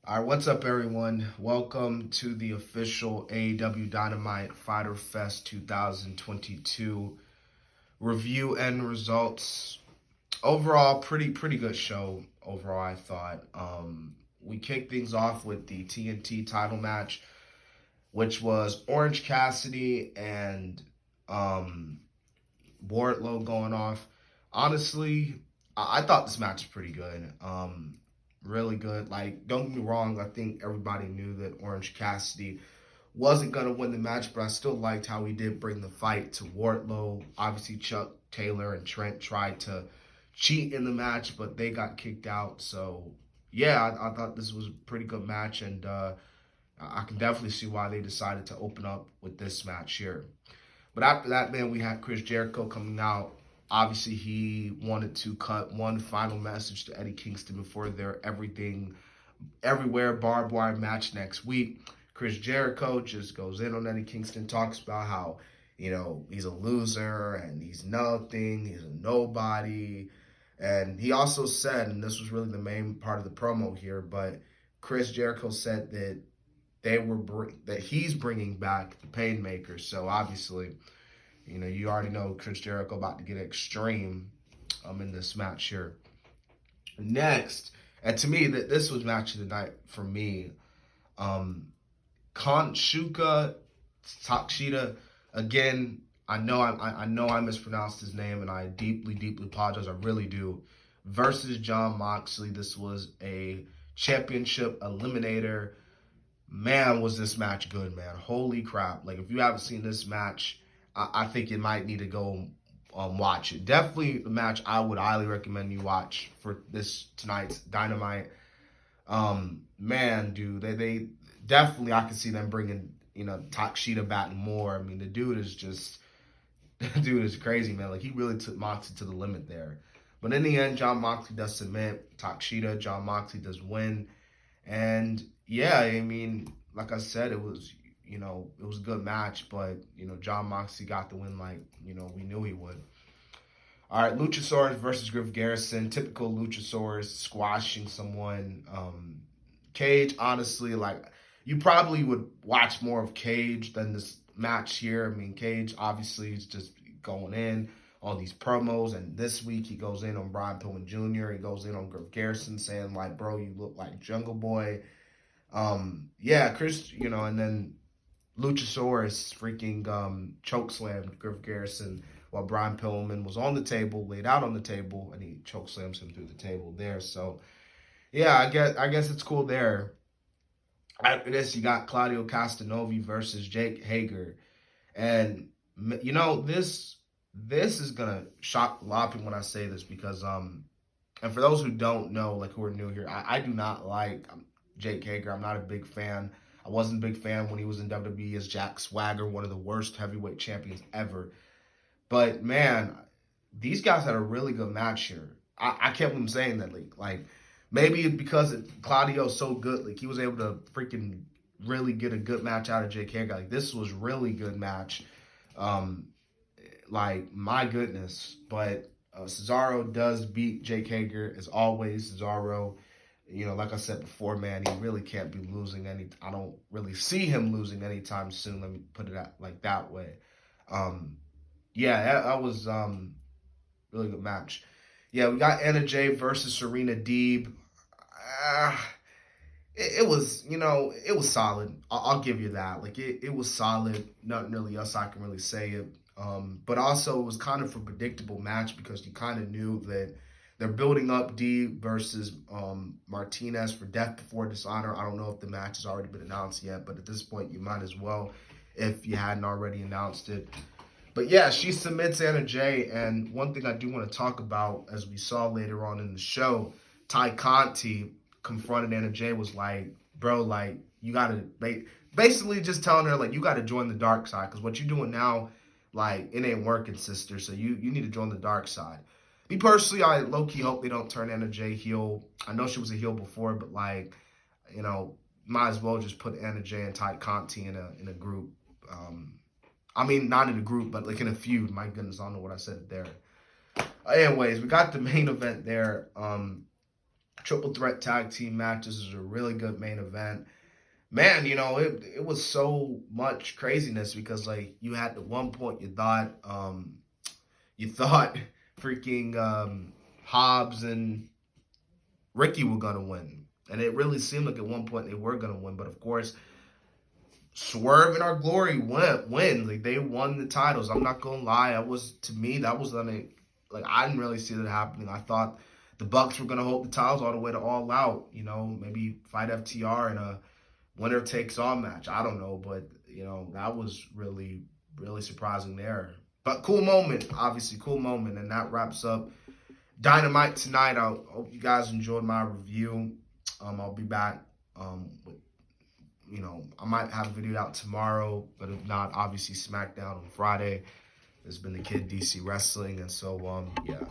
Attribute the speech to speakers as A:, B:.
A: All right, what's up, everyone? Welcome to the official AEW Dynamite Fyter Fest 2022 review and results. Overall, pretty good show. Overall, I thought. We kicked things off with the TNT title match, which was Orange Cassidy and Wardlow going off. Honestly, I thought this match was pretty good. Really good. Like, don't get me wrong, I think everybody knew that Orange Cassidy wasn't going to win the match, but I still liked how he did bring the fight to Wardlow. Obviously, Chuck Taylor and Trent tried to cheat in the match, but they got kicked out. So, yeah, I thought this was a pretty good match, and I can definitely see why they decided to open up with this match here. But after that, man, we had Chris Jericho coming out. Obviously, he wanted to cut one final message to Eddie Kingston before their everywhere barbed wire match next week. Chris Jericho just goes in on Eddie Kingston, talks about how, he's a loser and he's nothing, he's a nobody. And he also said, and this was really the main part of the promo here, but Chris Jericho said that that he's bringing back the Painmakers. So obviously, you already know Chris Jericho about to get extreme in this match here. Next, and to me, this was match of the night for me. Shuka Takshita, again, I know I mispronounced his name, and I deeply apologize. I really do. Versus Jon Moxley, this was a championship eliminator. Man, was this match good, man. Holy crap. Like, if you haven't seen this match, I think you might need to go watch it. Definitely the match I would highly recommend you watch for tonight's Dynamite. Man, dude, they definitely, I can see them bringing, Takshita back more. I mean, the dude is crazy, man. Like, he really took Moxley to the limit there. But in the end, Jon Moxley does submit Takshita. Jon Moxley does win. And yeah, I mean, like I said, it was a good match, but, Jon Moxley got the win like, we knew he would. All right, Luchosaurus versus Griff Garrison. Typical Luchosaurus squashing someone. Cage, honestly, like, you probably would watch more of Cage than this match here. I mean, Cage obviously is just going in on these promos, and this week he goes in on Brian Pillman Jr., he goes in on Griff Garrison saying, like, bro, you look like Jungle Boy. Yeah, Chris, and then Luchosaurus freaking chokeslammed Griff Garrison while Brian Pillman was on the table, laid out on the table, and he chokeslams him through the table there. So, yeah, I guess it's cool there. After this, you got Claudio Castanovi versus Jake Hager. And, this is going to shock a lot of people when I say this because, and for those who don't know, like, who are new here, I do not like Jake Hager. I'm not a big fan. I wasn't a big fan when he was in WWE as Jack Swagger, one of the worst heavyweight champions ever. But, man, these guys had a really good match here. I can't believe I'm saying that. Like maybe because Claudio's so good, like, he was able to freaking really get a good match out of Jake Hager. Like, this was really good match. Like, my goodness. But Cesaro does beat Jake Hager, as always. Cesaro, like I said before, man, he really can't be losing I don't really see him losing anytime soon. Let me put it like that way. Yeah, that was really good match. Yeah, we got Anna Jay versus Serena Deeb. It was, it was solid. I'll give you that. Like, it was solid. Nothing really else I can really say it. But also, it was kind of a predictable match because you kind of knew that they're building up Deeb versus Martinez for Death Before Dishonor. I don't know if the match has already been announced yet, but at this point, you might as well if you hadn't already announced it. But yeah, she submits Anna Jay, and one thing I do want to talk about, as we saw later on in the show, Ty Conti confronted Anna Jay, was like, bro, like, you got to, basically just telling her, like, you got to join the dark side, because what you're doing now, like, it ain't working, sister, so you need to join the dark side. Me personally, I low-key hope they don't turn Anna Jay heel. I know she was a heel before, but, like, might as well just put Anna Jay and Ty Conti in a group. I mean, not in a group, but like in a feud. My goodness, I don't know what I said there. Anyways, we got the main event there. triple threat tag team match. This is a really good main event. Man, it was so much craziness because like you had at one point you thought freaking Hobbs and Ricky were gonna win. And it really seemed like at one point they were gonna win, but of course Swerve and Our Glory win. Like they won the titles. I'm not gonna lie. To me that was like I didn't really see that happening. I thought the Bucks were gonna hold the titles all the way to All Out. Maybe fight FTR in a winner takes all match. I don't know, but that was really, really surprising there. But cool moment, obviously cool moment, and that wraps up Dynamite tonight. I hope you guys enjoyed my review. I'll be back with, I might have a video out tomorrow, but if not, obviously SmackDown on Friday. There's been the Kid DC Wrestling, and so yeah.